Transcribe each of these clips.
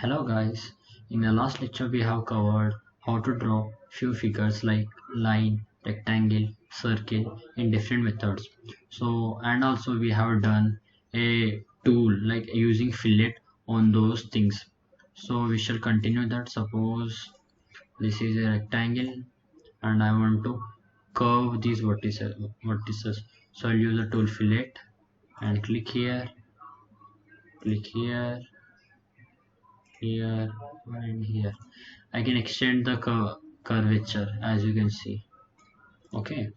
Hello guys, in the last lecture we have covered how to draw few figures like line, rectangle, circle in different methods. And also we have done a tool like using fillet on those things. So we shall continue that. Suppose this is a rectangle and I want to curve these vertices. So I'll use the tool fillet and click here, here, here and here. I can extend the curvature as you can see. Okay,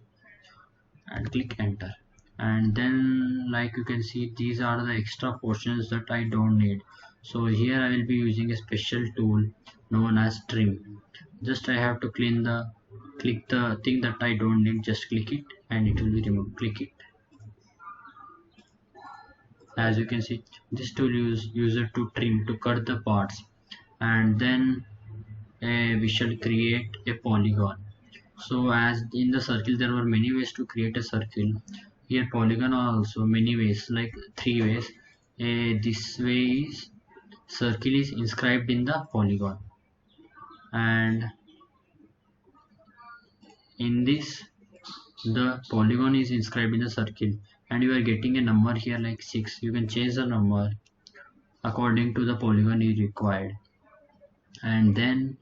and click enter, and then like you can see these are the extra portions that I don't need. So here I will be using a special tool known as trim. Just I have to click the thing that I don't need, just click it and it will be removed. Click it. As you can see, this tool use it to trim, to cut the parts, and then we shall create a polygon. So as in the circle there were many ways to create a circle, here polygon are also many ways, like three ways. This way is circle is inscribed in the polygon, and in this the polygon is inscribed in the circle, and you are getting a number here like 6. You can change the number according to the polygon is required, and then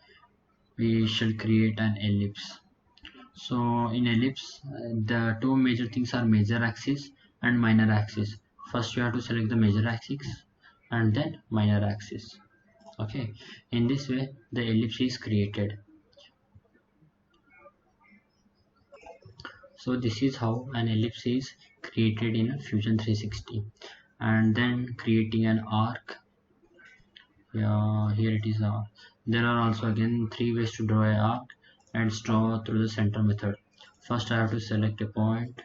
we shall create an ellipse. So in ellipse, the two major things are major axis and minor axis. First you have to select the major axis and then minor axis. Okay, in this way the ellipse is created. So this is how an ellipse is created in Fusion 360. And then creating an arc. Yeah, here it is. There are also again three ways to draw an arc, and draw through the center method. First I have to select a point.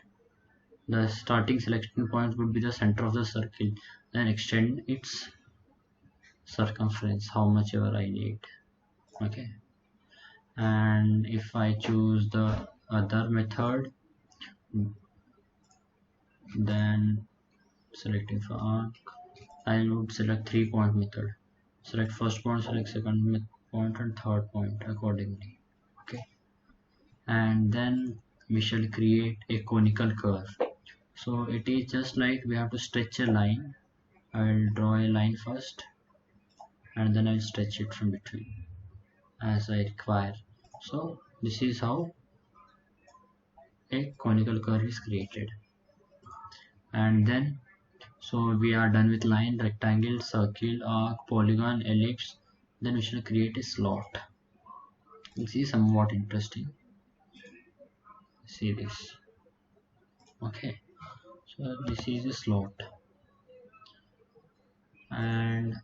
The starting selection point would be the center of the circle, then extend its circumference how much ever I need. Okay, and if I choose the other method, then selecting for arc, I would select 3-point method. Select first point, select second point and third point accordingly. Okay, and then we shall create a conical curve. So it is just like we have to stretch a line. I will draw a line first and then I will stretch it from between as I require. So this is how a conical curve is created. And then so we are done with line, rectangle, circle, arc, polygon, ellipse. Then we shall create a slot. This is somewhat interesting. See this. Okay, so this is a slot, and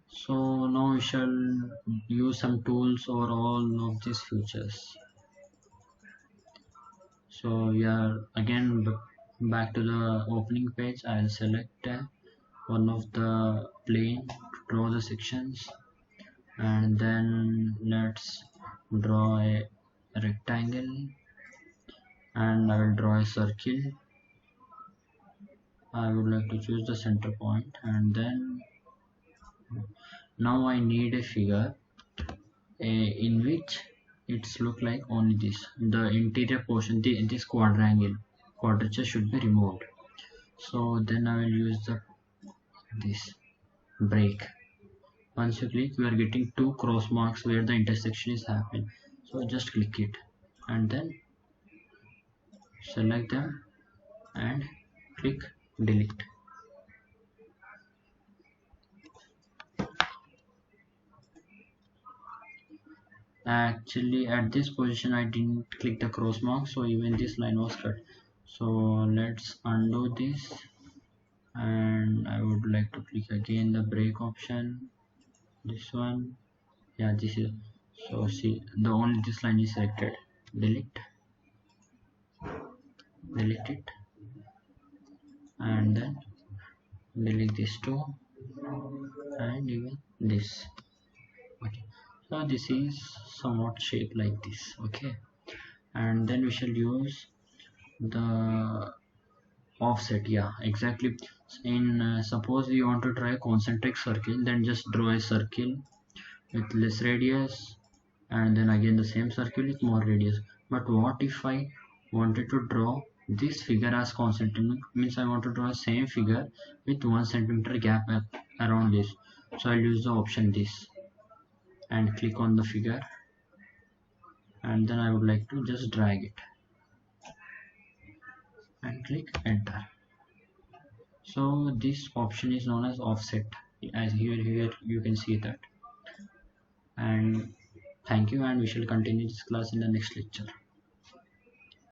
so now we shall use some tools over all of these features. So we are again back to the opening page. I'll select one of the plane to draw the sections, and then let's draw a rectangle, and I will draw a circle. I would like to choose the center point, and then now I need a figure in which it's look like only this, the interior portion, this quadrature should be removed. So then I will use this break. Once you click, you are getting two cross marks where the intersection is happening. So just click it and then select them and click delete. Actually at this position I didn't click the cross mark, so even this line was cut. So let's undo this, and I would like to click again the break option, this one. Yeah, this is, so see, the only this line is selected. Delete it, and then delete this too, and even this. Okay, so this is somewhat shaped like this. Okay, and then we shall use the offset. Yeah, exactly. Suppose we want to try a concentric circle, then just draw a circle with less radius, and then again the same circle with more radius. But what if I wanted to draw this figure as concentric? Means I want to draw the same figure with 1 centimeter gap around this. So I'll use the option this and click on the figure, and then I would like to just drag it and click enter. So this option is known as offset, as here you can see that. And thank you, and we shall continue this class in the next lecture.